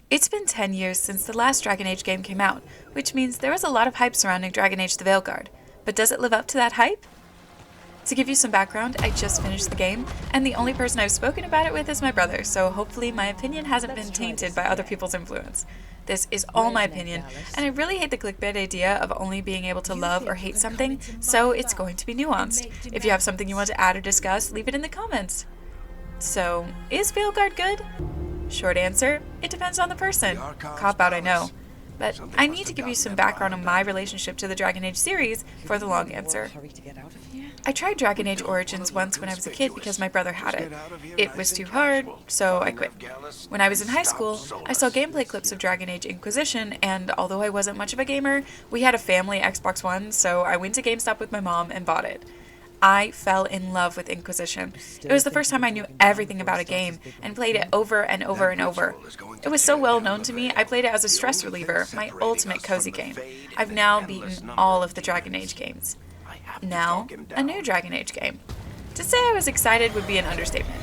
It's been 10 years since the last Dragon Age game came out, which means there was a lot of hype surrounding Dragon Age The Veilguard. But does it live up to that hype? To give you some background, I just finished the game, and the only person I've spoken about it with is my brother, so hopefully my opinion hasn't been tainted by other people's influence. This is all my opinion, and I really hate the clickbait idea of only being able to love or hate something, so it's going to be nuanced. If you have something you want to add or discuss, leave it in the comments. So, is Veilguard good? Short answer, it depends on the person. Cop out, I know. But I need to give you some background on my relationship to the Dragon Age series for the long answer. I tried Dragon Age Origins once when I was a kid because my brother had it. It was too hard, so I quit. When I was in high school, I saw gameplay clips of Dragon Age Inquisition, and although I wasn't much of a gamer, we had a family Xbox One, so I went to GameStop with my mom and bought it. I fell in love with Inquisition. It was the first time I knew everything about a game and played it over and over and over. It was so well known to me, I played it as a stress reliever, my ultimate cozy game. I've now beaten all of the Dragon Age games. Now, a new Dragon Age game. To say I was excited would be an understatement.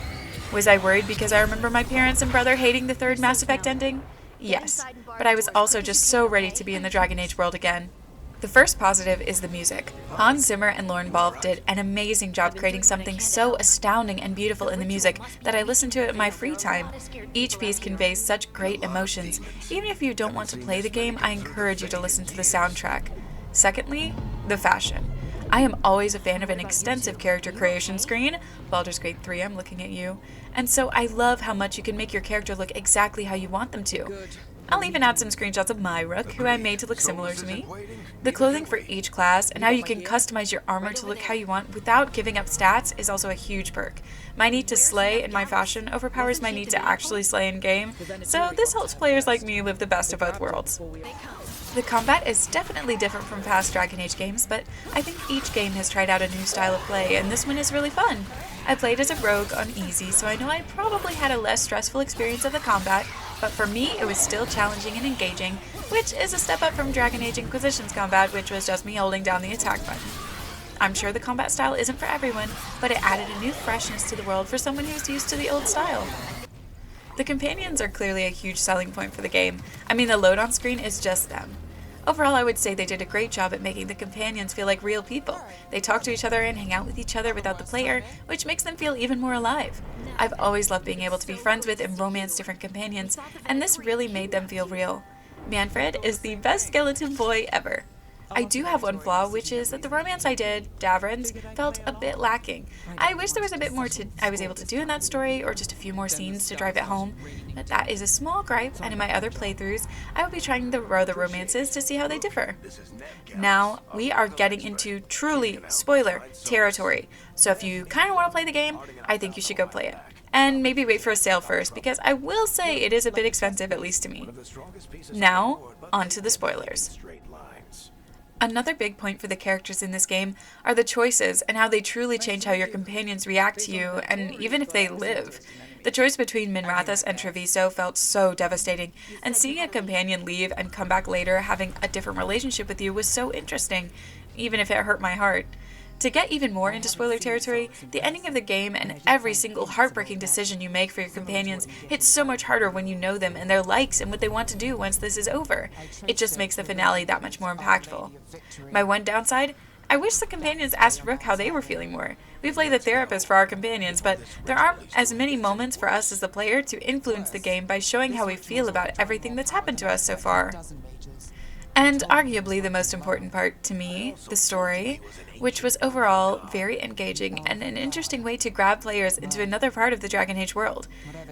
Was I worried because I remember my parents and brother hating the third Mass Effect ending? Yes, but I was also just so ready to be in the Dragon Age world again. The first positive is the music. Hans Zimmer and Lauren Balfe did an amazing job creating something so astounding and beautiful in the music that I listen to it in my free time. Each piece conveys such great emotions. Even if you don't want to play the game, I encourage you to listen to the soundtrack. Secondly, the fashion. I am always a fan of an extensive character creation screen. Baldur's Gate 3, I'm looking at you. And so I love how much you can make your character look exactly how you want them to. I'll even add some screenshots of my Rook, who I made to look similar to me. The clothing for each class and how you can customize your armor to look how you want without giving up stats is also a huge perk. My need to slay in my fashion overpowers my need to actually slay in game, so this helps players like me live the best of both worlds. The combat is definitely different from past Dragon Age games, but I think each game has tried out a new style of play, and this one is really fun. I played as a rogue on easy, so I know I probably had a less stressful experience of the combat, but for me it was still challenging and engaging, which is a step up from Dragon Age Inquisition's combat, which was just me holding down the attack button. I'm sure the combat style isn't for everyone, but it added a new freshness to the world for someone who's used to the old style. The companions are clearly a huge selling point for the game. I mean, the load on screen is just them. Overall, I would say they did a great job at making the companions feel like real people. They talk to each other and hang out with each other without the player, which makes them feel even more alive. I've always loved being able to be friends with and romance different companions, and this really made them feel real. Manfred is the best skeleton boy ever. I do have one flaw, which is that the romance I did, Davrin's, felt a bit lacking. I wish there was a bit more I was able to do in that story, or just a few more scenes to drive it home, but that is a small gripe, and in my other playthroughs, I will be trying the other romances to see how they differ. Now, we are getting into truly spoiler territory, so if you kind of want to play the game, I think you should go play it. And maybe wait for a sale first, because I will say it is a bit expensive, at least to me. Now, on to the spoilers. Another big point for the characters in this game are the choices and how they truly change how your companions react to you, and even if they live. The choice between Minrathous and Treviso felt so devastating, and seeing a companion leave and come back later having a different relationship with you was so interesting, even if it hurt my heart. To get even more into spoiler territory, the ending of the game and every single heartbreaking decision you make for your companions hits so much harder when you know them and their likes and what they want to do once this is over. It just makes the finale that much more impactful. My one downside? I wish the companions asked Rook how they were feeling more. We play the therapist for our companions, but there aren't as many moments for us as the player to influence the game by showing how we feel about everything that's happened to us so far. And arguably the most important part to me, the story, which was overall very engaging and an interesting way to grab players into another part of the Dragon Age world.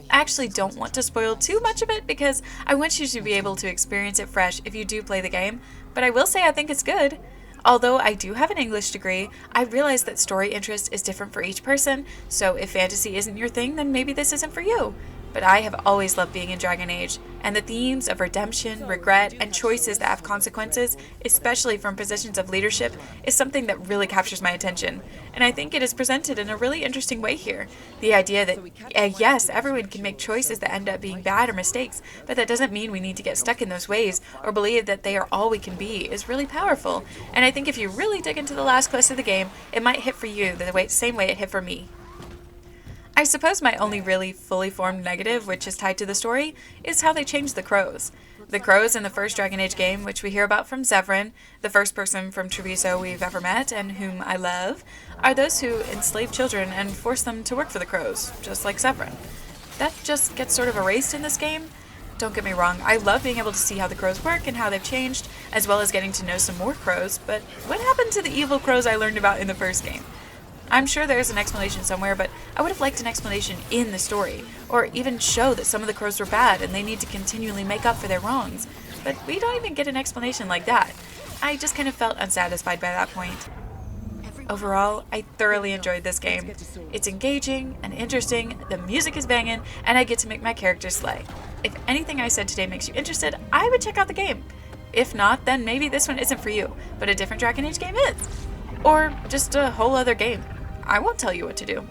I actually don't want to spoil too much of it because I want you to be able to experience it fresh if you do play the game, but I will say I think it's good. Although I do have an English degree, I realize that story interest is different for each person, so if fantasy isn't your thing, then maybe this isn't for you. But I have always loved being in Dragon Age, and the themes of redemption, regret, and choices that have consequences, especially from positions of leadership, is something that really captures my attention. And I think it is presented in a really interesting way here. The idea that, yes, everyone can make choices that end up being bad or mistakes, but that doesn't mean we need to get stuck in those ways or believe that they are all we can be is really powerful. And I think if you really dig into the last quest of the game, it might hit for you the same way it hit for me. I suppose my only really fully formed negative, which is tied to the story, is how they changed the crows. The crows in the first Dragon Age game, which we hear about from Zevran, the first person from Treviso we've ever met and whom I love, are those who enslave children and force them to work for the crows, just like Zevran. That just gets sort of erased in this game. Don't get me wrong, I love being able to see how the crows work and how they've changed, as well as getting to know some more crows, but what happened to the evil crows I learned about in the first game? I'm sure there's an explanation somewhere, but I would have liked an explanation in the story, or even show that some of the crows were bad and they need to continually make up for their wrongs. But we don't even get an explanation like that. I just kind of felt unsatisfied by that point. Overall, I thoroughly enjoyed this game. It's engaging and interesting, the music is banging, and I get to make my characters slay. If anything I said today makes you interested, I would check out the game. If not, then maybe this one isn't for you, but a different Dragon Age game is. Or just a whole other game. I won't tell you what to do.